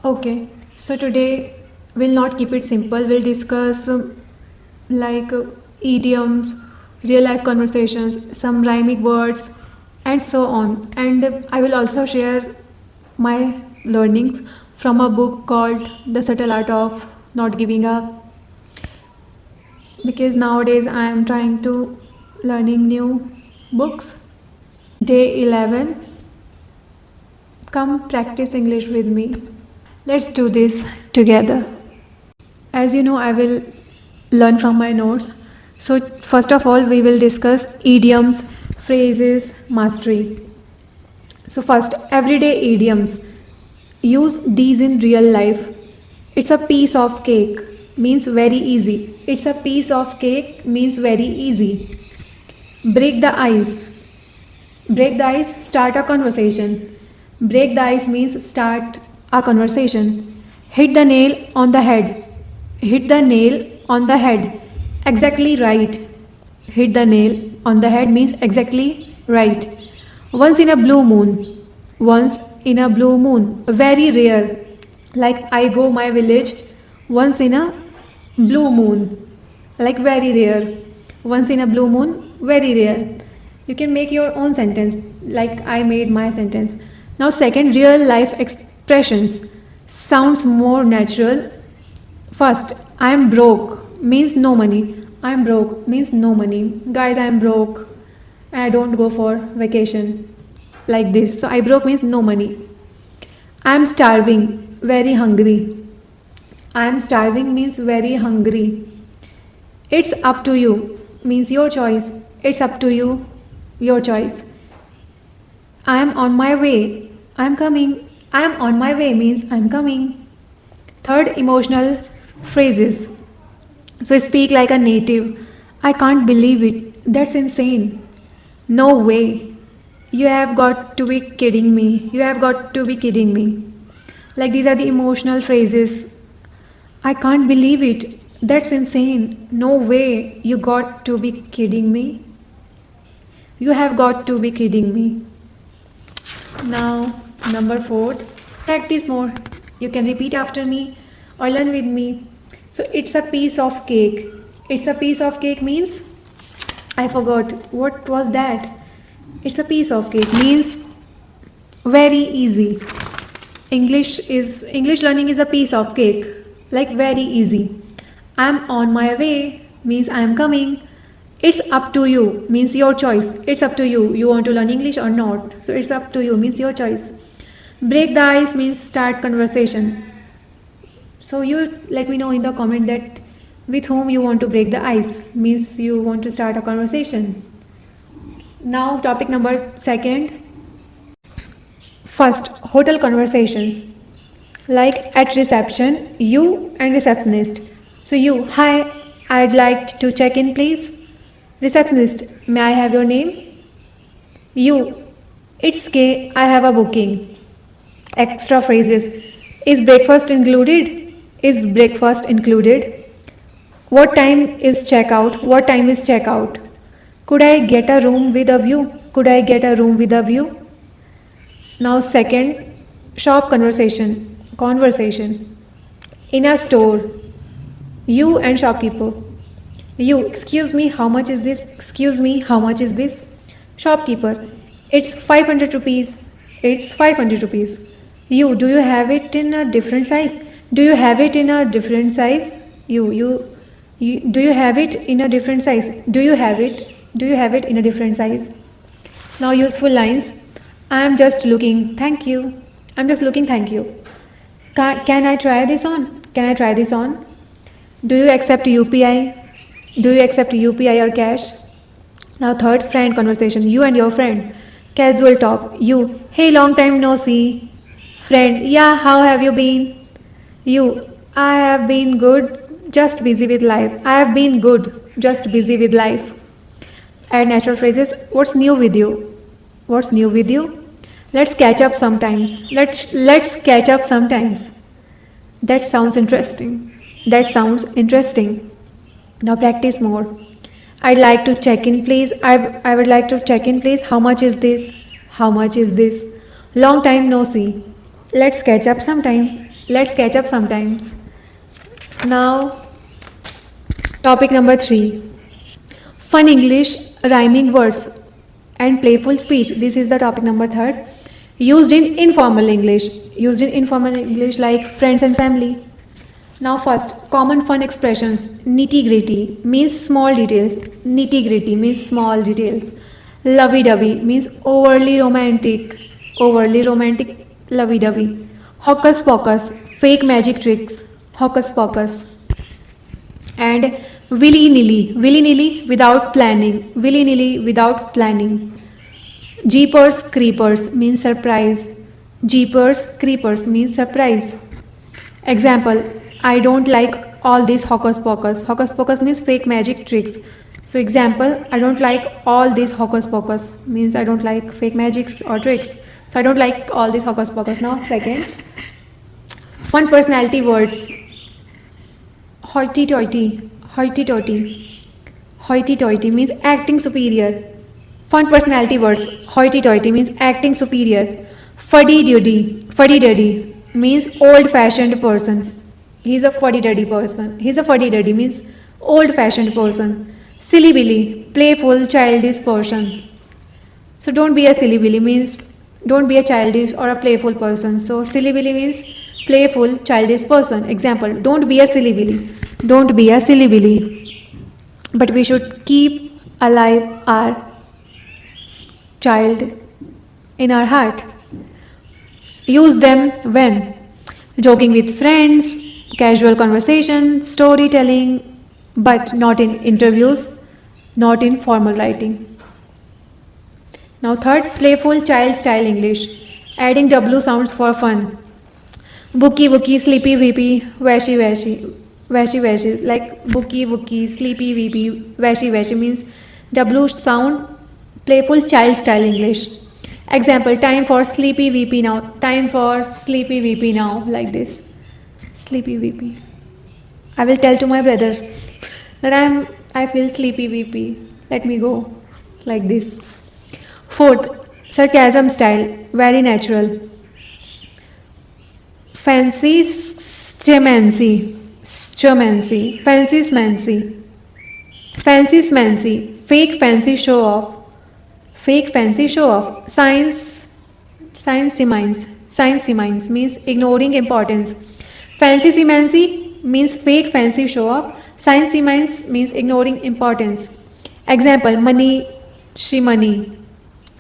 Okay, so today we'll not keep it simple. We'll discuss like idioms, real life conversations, some rhyming words, and so on. And I will also share my learnings from a book called The Subtle Art of Not Giving Up, because nowadays I am trying to learning new books. Day 11. Come practice English with me. Let's do this together. As you know, I will learn from my notes. So, first of all, we will discuss idioms, phrases, mastery. So, first, everyday idioms. Use these in real life. It's a piece of cake means very easy. It's a piece of cake means very easy. Break the ice. Break the ice, start a conversation. Break the ice means start a conversation. Hit the nail on the head. Hit the nail on the head. Exactly right. Hit the nail on the head means exactly right. Once in a blue moon. Once in a blue moon. Very rare. Like I go my village once in a blue moon. Like very rare. Once in a blue moon. Very rare. You can make your own sentence like I made my sentence. Now second, real life expressions sounds more natural. First, I am broke means no money. I am broke means no money. Guys, I am broke and I don't go for vacation like this. So I broke means no money. I am starving, very hungry. I am starving means very hungry. It's up to you means your choice. It's up to you, your choice. I am on my way. I am coming. I am on my way means I am coming. Third, emotional phrases. So speak like a native. I can't believe it. That's insane. No way. You have got to be kidding me. You have got to be kidding me. Like these are the emotional phrases. I can't believe it. That's insane. No way. You got to be kidding me. You have got to be kidding me. Now, number 4, practice more. You can repeat after me or learn with me. So, it's a piece of cake. It's a piece of cake means I forgot. What was that? It's a piece of cake means very easy. English learning is a piece of cake, like very easy. I'm on my way means I'm coming. It's up to you means your choice. It's up to you. You want to learn English or not. So it's up to you means your choice. Break the ice means start conversation. So you let me know in the comment that with whom you want to break the ice means you want to start a conversation. Now topic number 2. First, hotel conversations. Like at reception, you and receptionist. So you, hi, I'd like to check in please. Receptionist, may I have your name? You, it's K, I have a booking. Extra phrases. Is breakfast included? Is breakfast included? What time is checkout? What time is checkout? Could I get a room with a view? Could I get a room with a view? Now second, shop conversation. Conversation. In a store. You and shopkeeper. You, excuse me, how much is this? Excuse me, how much is this? Shopkeeper, it's 500 rupees. It's 500 rupees. You, do you have it in a different size? Do you have it in a different size? You, do you have it in a different size? Do you have it? Do you have it in a different size? Now useful lines. I am just looking, thank you. I'm just looking, thank you. Can I try this on? Can I try this on? Do you accept UPI? Do you accept UPI or cash? Now third, friend conversation. You and your friend. Casual talk. You, hey, long time no see. Friend, yeah, how have you been? You, I have been good, just busy with life. I have been good, just busy with life. Add natural phrases. What's new with you? What's new with you? Let's catch up sometimes. Let's catch up sometimes. That sounds interesting. That sounds interesting. Now practice more. I'd like to check in please. I would like to check in please. How much is this? How much is this? Long time no see. Let's catch up sometime. Let's catch up sometimes. Now, topic number 3, fun English, rhyming words, and playful speech. This is the topic number 3rd. Used in informal English. Used in informal English like friends and family. Now first, common fun expressions. Nitty-gritty means small details. Nitty-gritty means small details. Lovey-dovey means overly romantic. Overly romantic, lovey-dovey. Hocus-pocus, fake magic tricks. Hocus-pocus. And willy-nilly. Willy-nilly without planning. Willy-nilly without planning. Jeepers creepers means surprise. Jeepers creepers means surprise. Example, I don't like all this hocus pocus. Hocus pocus means fake magic tricks. So example, I don't like all this hocus pocus means I don't like fake magics or tricks. So I don't like all this hocus pocus. Now second, fun personality words. Hoity toity. Hoity toity. Hoity toity means acting superior. Fun personality words. Hoity toity means acting superior. Fuddy duddy. Fuddy duddy means old fashioned person. He's a fuddy duddy person. He's a fuddy duddy means old fashioned person. Silly billy, playful childish person. So don't be a silly billy means don't be a childish or a playful person. So silly billy means playful childish person. Example, don't be a silly billy. Don't be a silly billy. But we should keep alive our child in our heart. Use them when joking with friends, casual conversation, storytelling, but not in interviews, not in formal writing. Now third, playful child style English, adding W sounds for fun. Bookie wookie, sleepy weepy, washy washy. Washy washy, like bookie wookie, sleepy weepy, washy washy means W sound, playful child style English. Example, time for sleepy weepy now. Time for sleepy weepy now, like this. Sleepy weepy. I will tell to my brother that I feel sleepy weepy. Let me go, like this. Fourth, sarcasm style, very natural. Fancy schamancy. Schamancy. Fancy smancy. Fancy smancy. Fake fancy show off. Fake fancy show off. Science semines means ignoring importance. Fancy semancy means fake fancy show off. Science semines means ignoring importance. Example, money shimani.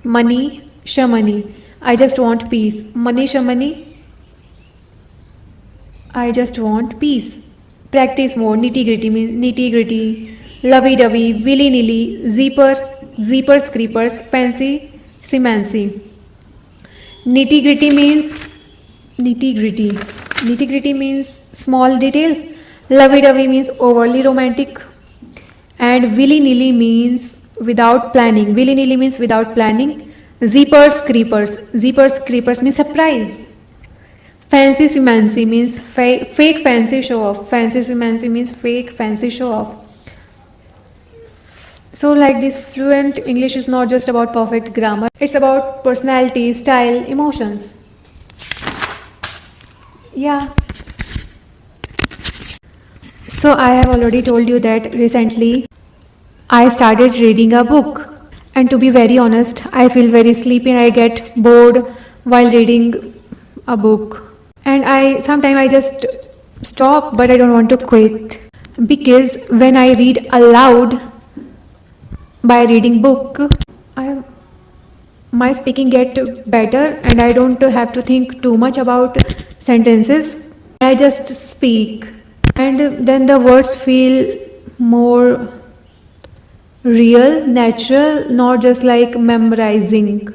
Money shamani. I just want peace. Money shamani. I just want peace. Practice more. Nitty gritty means nitty gritty. Lovey dovey. Willy nilly. Zeepers creepers. Fancy semancy. Nitty gritty means nitty gritty. Nitty gritty means small details. Lovey dovey means overly romantic. And willy nilly means without planning. Willy nilly means without planning. Zeepers creepers. Zeepers creepers means surprise. Fancy semancy means fake fancy show off. Fancy semancy means fake fancy show off. So like this, fluent English is not just about perfect grammar. It's about personality, style, emotions. Yeah. So I have already told you that recently I started reading a book. And to be very honest, I feel very sleepy and I get bored while reading a book. And sometimes I just stop, but I don't want to quit. Because when I read aloud by reading book, my speaking get better and I don't have to think too much about sentences. I just speak and then the words feel more real, natural, not just like memorizing.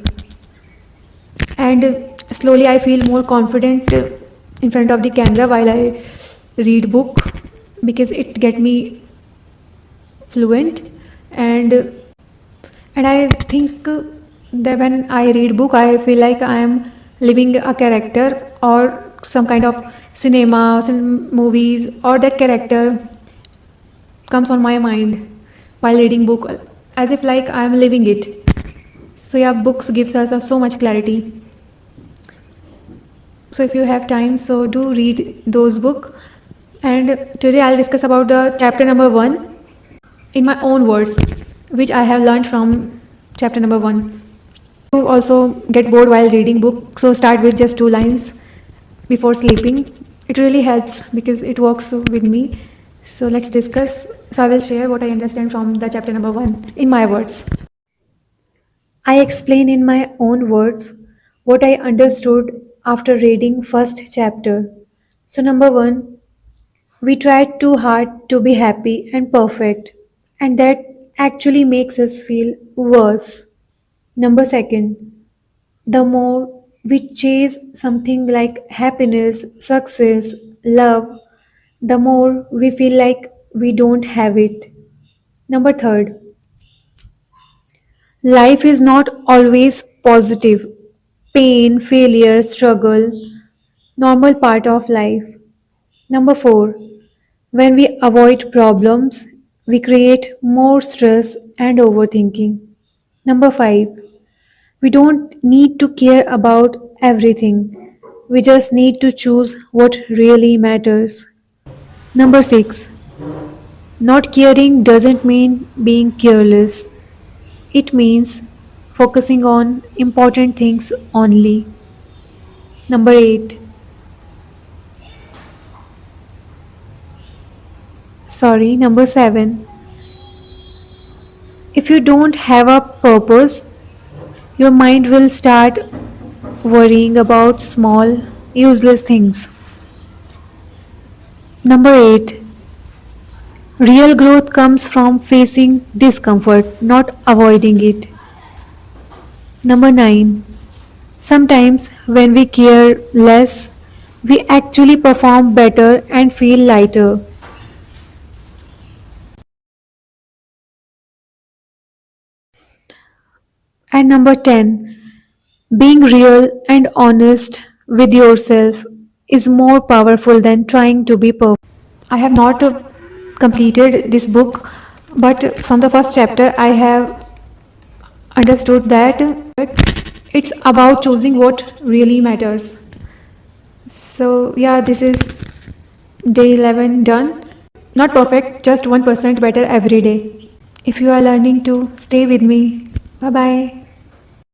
And slowly I feel more confident in front of the camera while I read book because it get me fluent. And I think that when I read book, I feel like I am living a character or some kind of cinema, some movies, or that character comes on my mind while reading book, as if like I am living it. So yeah, books gives us so much clarity. So if you have time, so do read those book. And today I'll discuss about the chapter number 1 in my own words, which I have learned from chapter number 1. You also get bored while reading book, so start with just 2 lines before sleeping. It really helps because it works with me. So let's discuss. So I will share what I understand from the chapter number 1 in my words. I explain in my own words what I understood after reading first chapter. So number 1, we try too hard to be happy and perfect, and that actually makes us feel worse. Number 2, the more we chase something like happiness, success, love, the more we feel like we don't have it. Number 3, life is not always positive. Pain, failure, struggle, normal part of life. Number 4, when we avoid problems, we create more stress and overthinking. Number 5, we don't need to care about everything. We just need to choose what really matters. Number 6, not caring doesn't mean being careless. It means focusing on important things only. Number 8, number 7, if you don't have a purpose, your mind will start worrying about small, useless things. Number 8, real growth comes from facing discomfort, not avoiding it. Number 9, sometimes when we care less, we actually perform better and feel lighter. And number 10, being real and honest with yourself is more powerful than trying to be perfect. I have not completed this book, but from the first chapter, I have understood that it's about choosing what really matters. So, yeah, this is day 11 done. Not perfect, just 1% better every day. If you are learning to stay with me, bye bye.